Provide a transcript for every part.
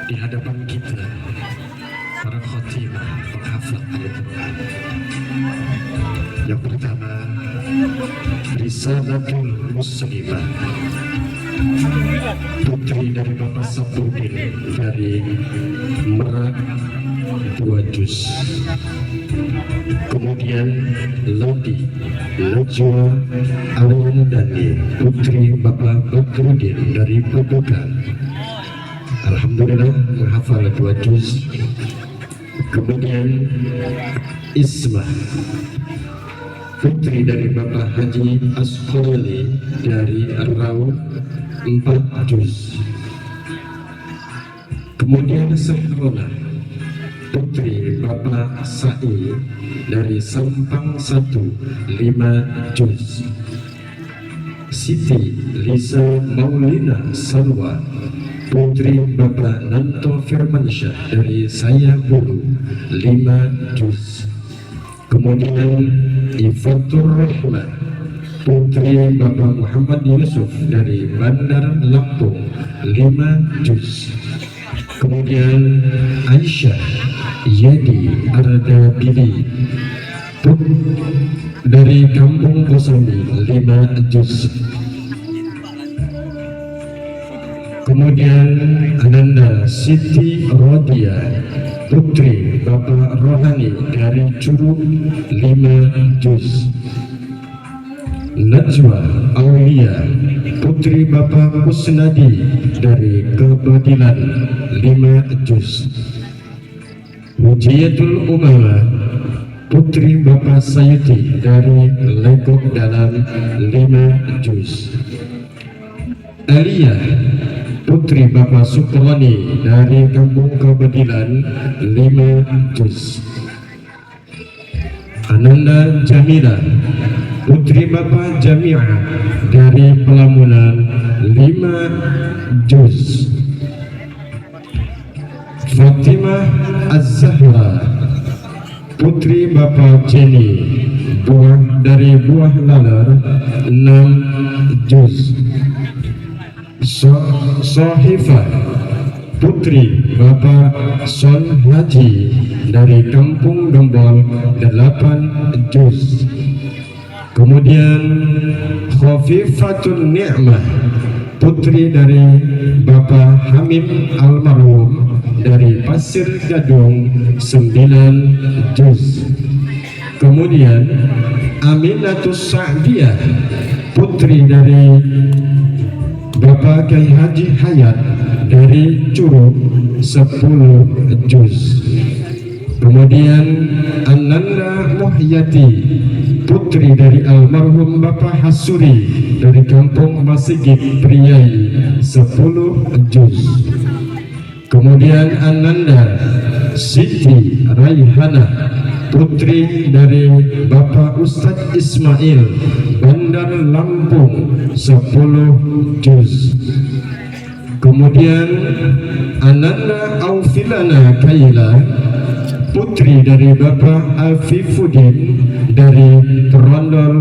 di hadapan kita para khotimah penghafal Al-Quran. Yang pertama, Risalatul Muslimah, putri dari Bapak Sabudin dari Merak, 2 juz. Kemudian Lodi Najwa Aryandani, putri Bapak Badrudin dari Pegukan, alhamdulillah menghafal 2 juz. Kemudian Ismah, putri dari Bapak Haji Asqali dari Raud, 4 juz. Kemudian Sahrola, putri Bapak Sa'i dari Sampang 1, 5 juz. Siti Lisa Maulina Salwa, putri Bapak Nanto Firmansyah dari Sayabulu, 5 juz. Kemudian Ifatur Rahman, putri Bapak Muhammad Yusuf dari Bandar Lampung, 5 juz. Kemudian Aisyah Yadi Ardabili dari Kampung Kosami, 5 juz. Kemudian Ananda Siti Rodia, putri Bapak Rohani dari Curug, 5 juz. Najwa Aulia, putri Bapak Kusnadi dari Kebadilan, 5 juz. Hujiyatul Umama, putri Bapak Sayuti dari Legok Dalam, 5 juz. Aliyah, putri Bapak Sukrani dari Kampung Kebadilan, 5 juz. Ananda Jamila, putri Bapak Jami'ah dari Pelamunan, 5 juz. Fatimah Az-Zahra, putri Bapak Jenny dari Buah Lalar, 6 juz. Sohifah, putri Bapak Son Haji dari Kampung Gembol, 8 juz. Kemudian Khofifatul Ni'mah, putri dari Bapak Hamim Almarhum dari Pasir Gadung, 9 juz. Kemudian Aminatus Sa'diyah, putri dari Bapak Kiai Haji Hayat dari Curug, 10 juz. Kemudian Ananda Muhyati, putri dari almarhum Bapak Hasuri dari Kampung Masigit Priai, 10 juz. Kemudian Ananda Siti Raihana, putri dari Bapak Ustadz Ismail Bandar Lampung, 10 juz. Kemudian Ananda Aufilana Kaila, putri dari Bapak Afifuddin dari Terondol,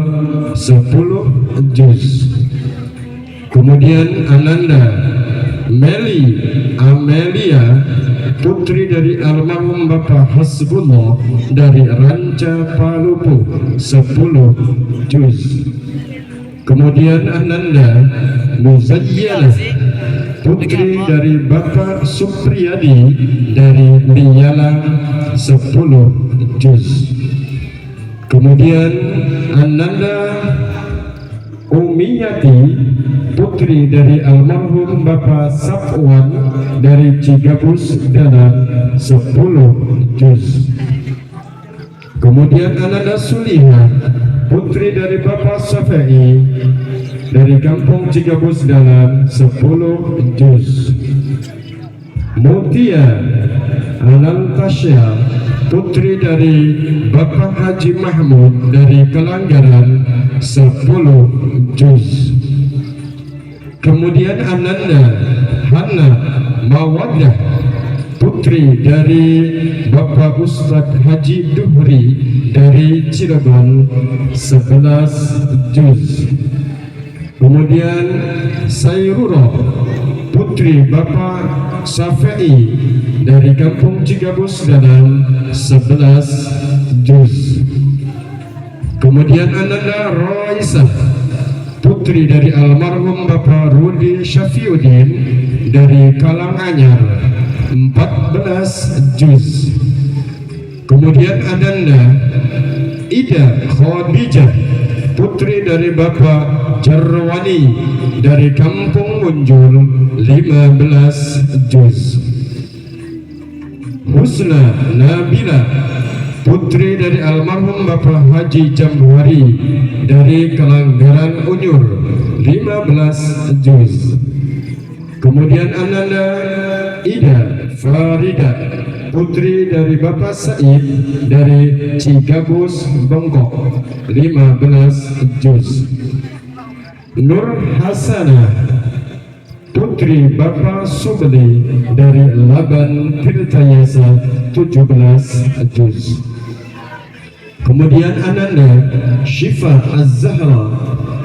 10 juz. Kemudian Ananda Meli Amelia, putri dari almarhum Bapak Hasbullah dari Ranca Palupu, 10 juz. Kemudian Ananda Muzayyanah, putri dari Bapak Supriyadi dari Liyalang, 10 juz. Kemudian Ananda Umiyati, putri dari almarhum Bapak Safwan dari Cigabus Dalam, 10 juz. Kemudian Ananda Suliha, putri dari Bapak Safai dari Kampung Cigabus Dalam, 10 juz. Mutia Anantasya, putri dari Bapak Haji Mahmud dari Kelanggaran, 10 juz. Kemudian Ananda Hana Mawadah, putri dari Bapak Ustadz Haji Duhri dari Cirebon, 11 juz. Kemudian Sayrurah, putri Bapak Syafi'i dari kampung Cigabus dalam 11 juz. Kemudian Ananda Roisah putri dari almarhum Bapak Rudi Syafiuddin dari Kalanganyar 14 juz. Kemudian Ananda Ida Khadijah putri dari Bapak Jarwani dari Kampung Munjul 15 juz. Husna Nabila putri dari almarhum Bapak Haji Jambuari dari Kelanggaran Unyur 15 juz. Kemudian Ananda Ida Farida putri dari Bapak Said dari Cigabus Bengkok 15 juz. Nur Hasanah putri Bapak Subli dari Laban Tirtayasa 17 juz. Kemudian Ananda Syifa Az-Zahra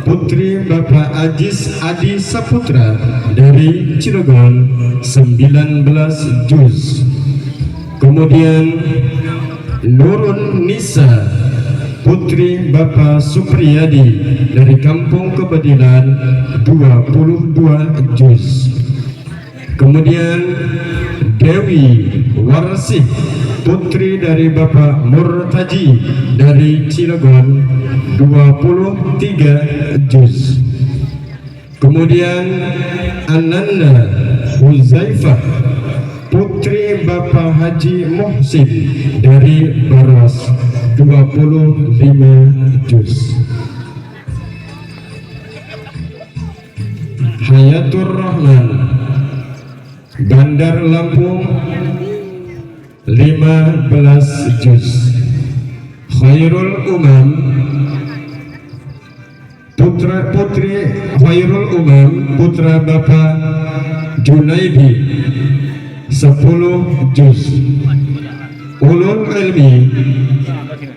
putri Bapak Ajis Adi Saputra dari Cilegon 19 juz. Kemudian Nurun Nisa putri Bapak Supriyadi dari Kampung Kebadilan 22 juz. Kemudian Dewi Warsih putri dari Bapak Murtaji dari Cilegon 23 juz. Kemudian Ananda Huzaifah putri Bapak Haji Muhsin dari Baros 25 juz. Hayatur Rahman Bandar Lampung 15 juz. Khairul Umam putri Khairul Umam putra Bapak Junaidi 10 juz. Ulul Ilmi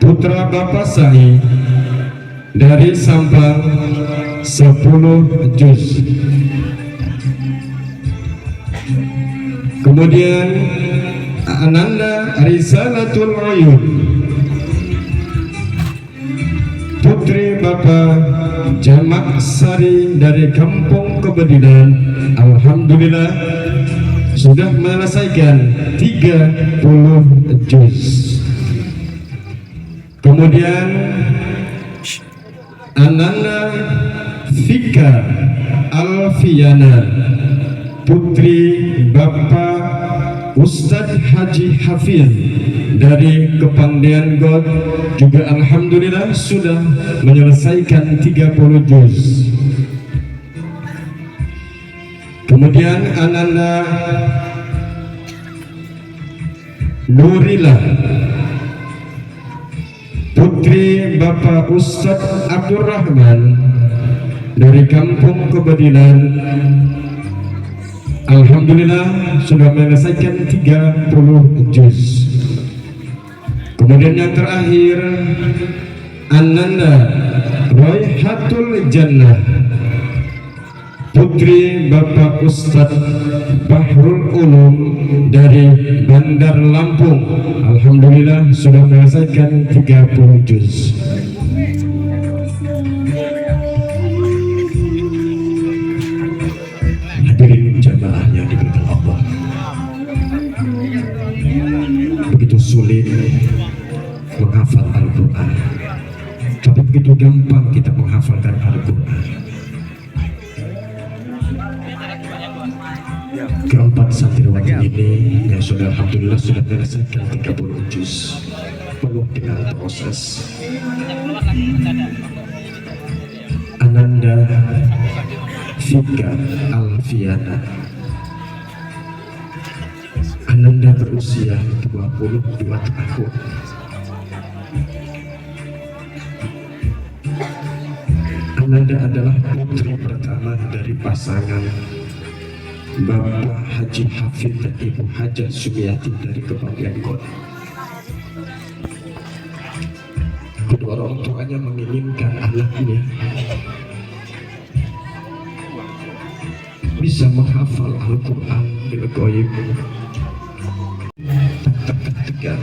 putra Bapak Sa'i dari Sampang 10 juz. Kemudian Ananda Risalatul Uyun putri Bapak Jamak Sari dari Kampung Kebadilan, alhamdulillah sudah menyelesaikan 30 juz. Kemudian Ananda Fika Alfiana putri Bapak Ustadz Haji Hafiz dari Kepandian God juga alhamdulillah sudah menyelesaikan 30 juz. Kemudian Ananda Nurilah putri Bapak Ustadz Abdurrahman dari Kampung Kebadilan, alhamdulillah sudah menyelesaikan 30 juz. Kemudian yang terakhir Ananda Raihatul Jannah putri Bapak Ustadz Bahrul Ulum dari Bandar Lampung, alhamdulillah sudah menyelesaikan 30 juz. Hadirin jamaah yang diberkahi Allah, begitu sulit menghafal Al-Quran, tapi begitu gampang kita menghafalkan Al-Quran. Keempat santriwati ini yang sudah alhamdulillah sudah menyelesaikan 30 juz penuh dengan proses. Ananda Fika Alfiana, Ananda berusia 22 tahun. Ananda adalah putri pertama dari pasangan Bapak Haji Hafid dan Ibu Hajah Sumiyati dari Kepandian God. Kedua orang tuanya menginginkan anaknya bisa bisa menghafal Al-Quran bil ghaib. Tegar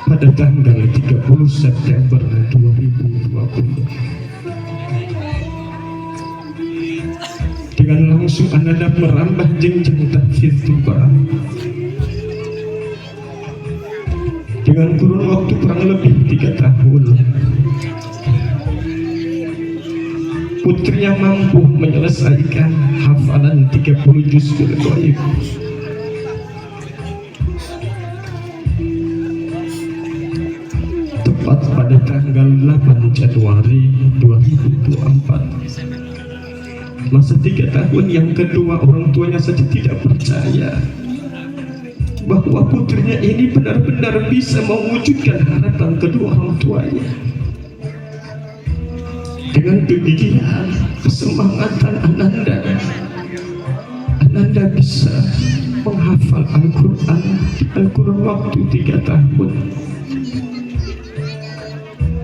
pada tanggal 30 September 2020 dengan langsung Anda merambah jenjang tahfidz Quran dengan kurun waktu kurang lebih 3 tahun. Putrinya mampu menyelesaikan hafalan 30 juz bil ghaib. Tepat pada tanggal 8 Januari 2024, masa 3 tahun yang kedua, orang tuanya saja tidak percaya bahwa putrinya ini benar-benar bisa mewujudkan harapan kedua orang tuanya. Dengan kegigihan, kesemangatan Ananda bisa menghafal Al-Quran dengan kurun waktu 3 tahun.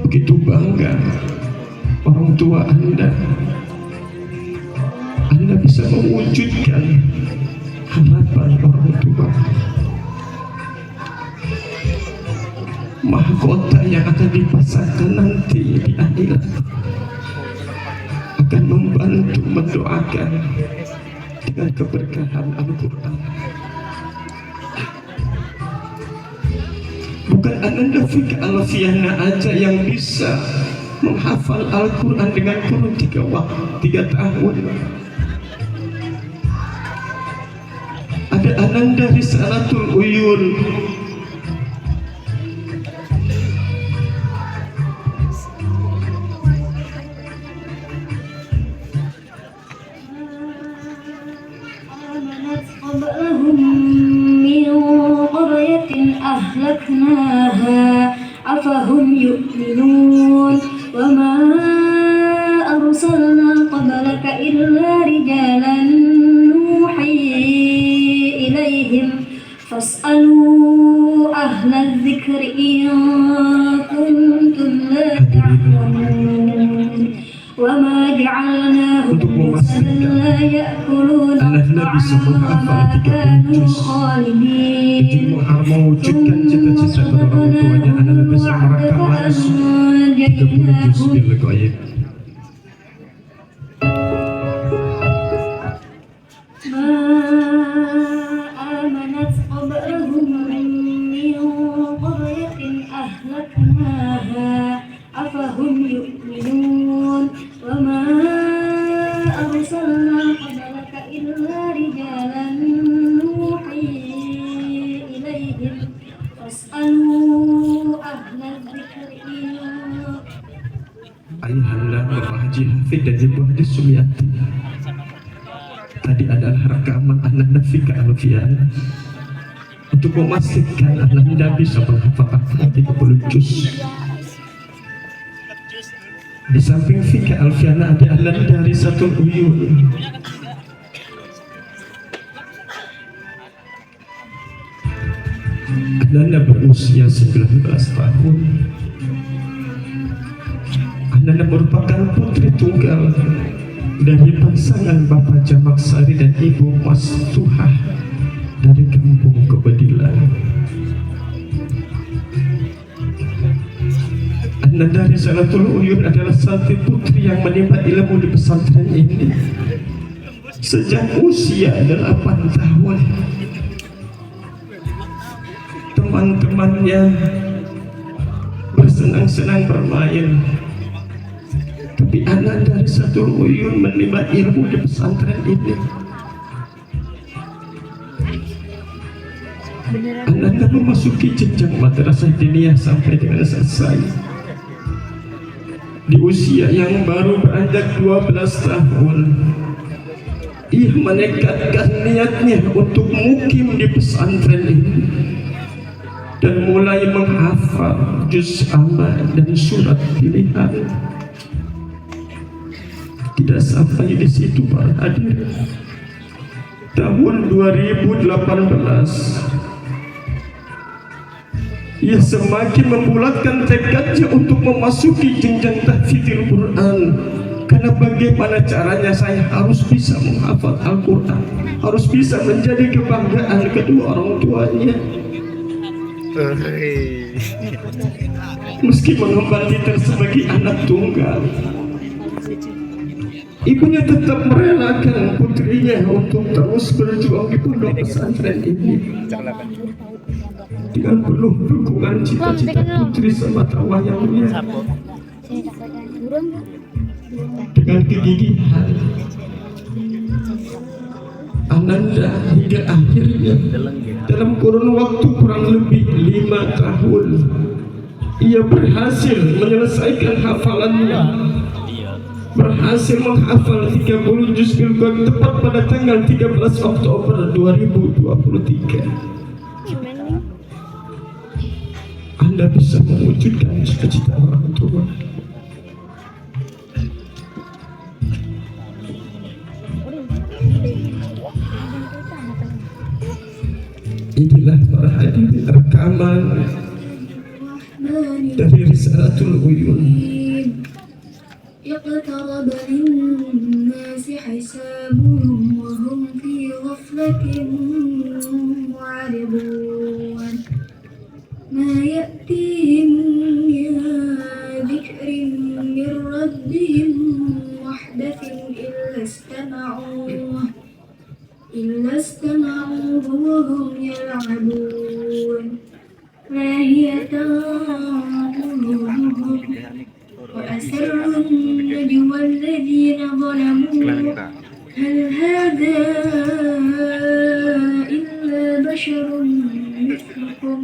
Begitu bangga orang tua Anda bisa mewujudkan harapan orang tua. Mahkota yang akan dipasangkan nanti di akhirat akan membantu mendoakan dengan keberkahan Al-Quran. Bukan Ananda Fika Alfiana aja yang bisa menghafal Al-Quran dengan kurun 3 tahun. Ada Ananda Risalatul Uyun, أهلكناها أفهم يؤمنون وما أرسلنا قبلك إلا رجالا نوحي إليهم فاسألوا أهل الذكر إن كنتم لا تعلمون وما جعلناهم مثلا لا يأكلون الطعام وما كانوا خالدين mewujudkan cita-cita orang tuanya. Anda bisa merekam langsung 30 juz bil ghaib. آمنت قبلهم من قرية أهلكناها أفهم يؤمنون وما أرسلنا قبلك إلا رجالا نوحي إليهم فاسألوا أهل الذكر Ayahanda Bapak Haji Hafid dan Ibu Haji Sumiati. Tadi adalah rekaman Ananda Fika Alfiana untuk memastikan Ananda bisa menghafal Al-Quran 30 juz. Di samping Fika Alfiana ada Ananda Risalatul Uyun. Ananda berusia 19 tahun. Ananda merupakan putri tunggal dari pasangan Bapak Jamak Sari dan Ibu Mas Tuhah dari kampung Kebedilan. Ananda Risalatul Uyun adalah satu putri yang menimba ilmu di pesantren ini sejak usia 8 tahun. Teman-temannya bersenang-senang bermain, tapi Ananda Risalatul Uyun menimba ilmu di pesantren ini. Ananda memasuki jenjang madrasah diniyah sampai dengan selesai. Di usia yang baru beranjak 12 tahun, ia menekadkan niatnya untuk mukim di pesantren ini dan mulai menghafal juz amma dan surat pilihan. Tidak sampai di situ para hadirin, tahun 2018 ia semakin membulatkan tekadnya untuk memasuki jenjang tahfidzul Quran Karena bagaimana caranya saya harus bisa menghafal Al-Quran, harus bisa menjadi kebanggaan kedua orang tuanya. Meski mengemban titah sebagai anak tunggal, ibunya tetap merelakan putrinya untuk terus berjuang di pondok pesantren ini dengan penuh dukungan cita-cita putri semata wayangnya. Dengan kegigihan Ananda hingga akhirnya dalam kurun waktu kurang lebih 5 tahun ia berhasil menyelesaikan hafalannya, berhasil menghafal 30 juz Al-Quran tepat pada tanggal 13 Oktober 2023. Anda bisa mewujudkan cita-cita orang tua. Inilah para hadirin rekaman dari Risalatul Uyun. اقترب للناس حسابهم وهم في غفلة معرضون ما يأتيهم من ذكر من ربهم محدث إلا استمعوه وهم يلعبون لاهية قلوبهم وأسروا النجوى الذين ظلموا هل هذا إلا بشر مثلكم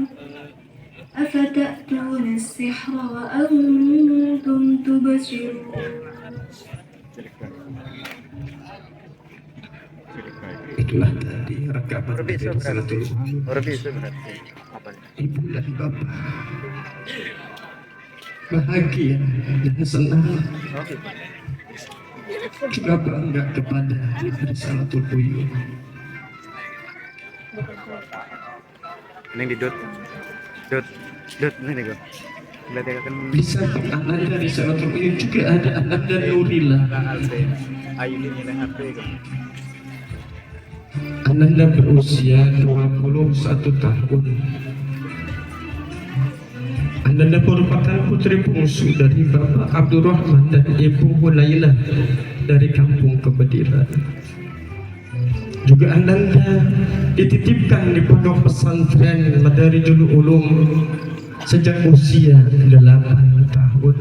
أفتأتون السحر وأنتم تبصرون. Itulah tadi rekaman dari Risalatul Uyun. Ibu dan bapak bahagia dan senang, juga bangga kepada Risalatul Uyun. Ini di dot ini gue. Di samping Ananda Risalatul Uyun juga ada Ananda Nurila. Ananda berusia 21 tahun. Ananda merupakan putri bungsu dari Bapak Abdurrahman dan Ibu Hulailah dari kampung Kebediran. Juga Ananda dititipkan di pondok pesantren Madarijul Ulum sejak usia 8 tahun.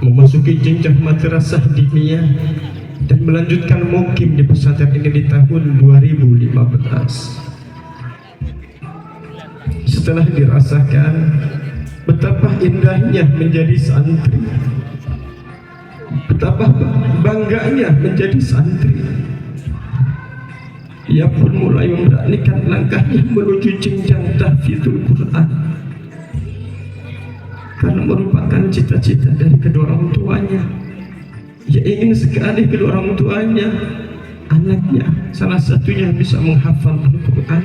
Memasuki jenjang madrasah diniyah dan melanjutkan mukim di pesantren ini di tahun 2015. Setelah dirasakan betapa indahnya menjadi santri, betapa bangganya menjadi santri, ia pun mulai memberanikan langkahnya menuju jenjang tahfidzul Quran karena merupakan cita-cita dari kedua orang tuanya. Ia ingin sekali kedua orang tuanya anaknya salah satunya bisa menghafal Al-Quran.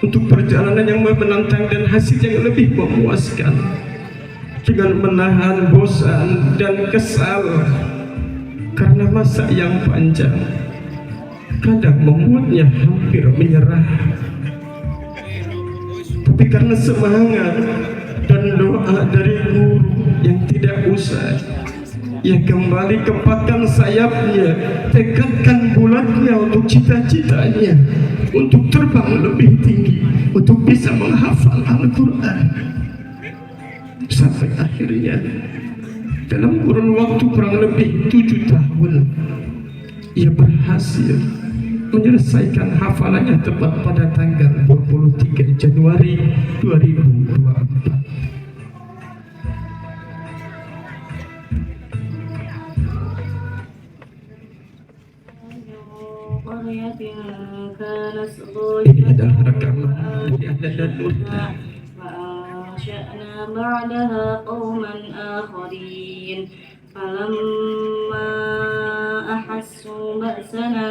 Untuk perjalanan yang menantang dan hasil yang lebih memuaskan, dengan menahan bosan dan kesal karena masa yang panjang, kadang membuatnya hampir menyerah. Tapi karena semangat dan doa dari guru yang tidak usai, ia kembali kepakkan sayapnya, tekadkan bulatnya untuk cita-citanya, untuk terbang lebih tinggi, untuk bisa menghafal Al-Quran. Sampai akhirnya dalam kurun waktu kurang lebih 7 tahun ia berhasil menyelesaikan hafalannya tepat pada tanggal 23 Januari 2024. Ini adalah rekaman dari Ananda Nurila. وأنشأنا بعدها قوما آخرين فلما أحسوا بأسنا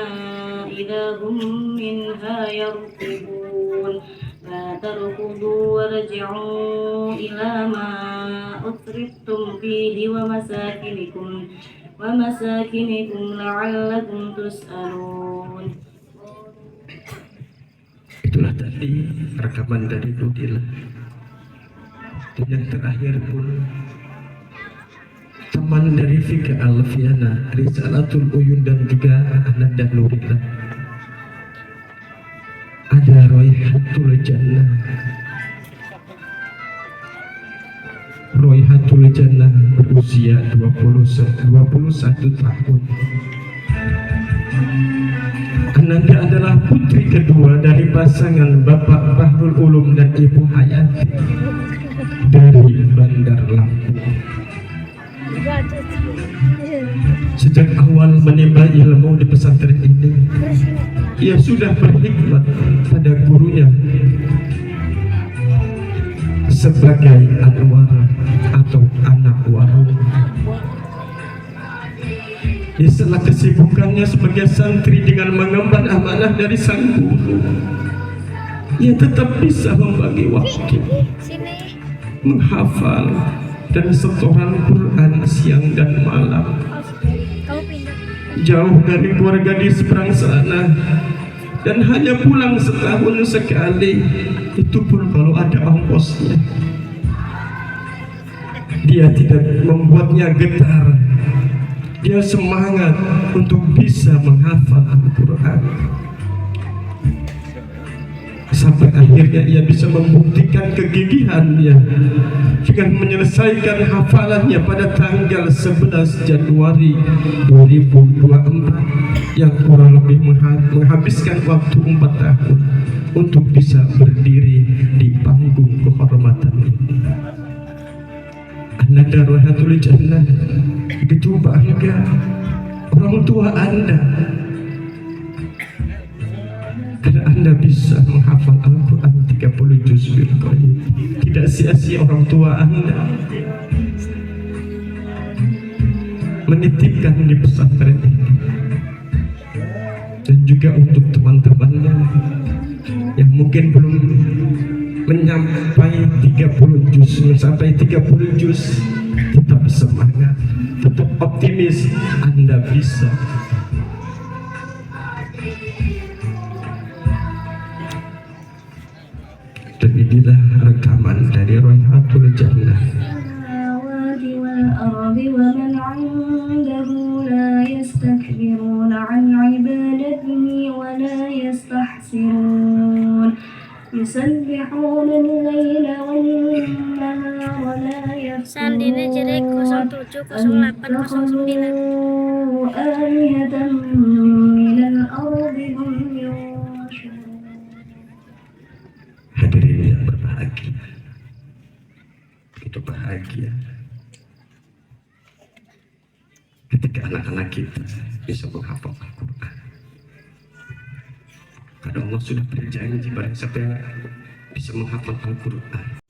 إذا هم منها يركضون لا تركضوا وارجعوا إلى ما أترفتم فيه ومساكنكم لعلكم تسألون. Itulah tadi rekaman dari Budila. Dan yang terakhir pun teman dari Fika Alfiana, Risalatul Uyun dan juga Ananda Nurila. Ada Royhatul Jannah. Royhatul Jannah berusia 21 tahun. Ananda adalah putri kedua dari pasangan Bapak Bahrul Ulum dan Ibu Hayati dari Bandar Lampung. Sejak awal menimba ilmu di pesantren ini, ia sudah berkhidmat pada gurunya sebagai anwar atau anak warung. Di sela kesibukannya sebagai santri dengan mengemban amanah dari sang guru, ia tetap bisa membagi waktu menghafal dan setoran Quran siang dan malam. Jauh dari keluarga di seberang sana dan hanya pulang setahun sekali, itu pun kalau ada ongkosnya. Dia tidak membuatnya getar. Dia semangat untuk bisa menghafal Al-Quran. Sampai akhirnya ia bisa membuktikan kegigihannya dengan menyelesaikan hafalannya pada tanggal 11 Januari 2024 yang kurang lebih menghabiskan waktu 4 tahun untuk bisa berdiri di panggung kehormatan ini. Ananda Royhatul Jannah begitu bangga orang tua Anda karena Anda bisa menghafal Al-Quran 30 juz bil qayyim. Tidak sia-sia orang tua Anda menitipkan di pesantren ini. Dan juga untuk teman-temannya yang mungkin belum mencapai 30 juz, tetap semangat, tetap optimis, Anda bisa. Dan inilah rekaman dari Royhatul Jannah. ومن عنده لا يستكبرون عن عبادته ولا يستحسرون يسبحون الليل والنهار لا يفترون آلهة من الأرض هم ينشرون. Hadirin yang berbahagia, itu bahagia ketika anak-anak kita bisa menghafal Al-Quran. Karena Allah sudah berjanji barang siapa yang bisa menghafal Al-Quran,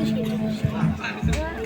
Terus gitu.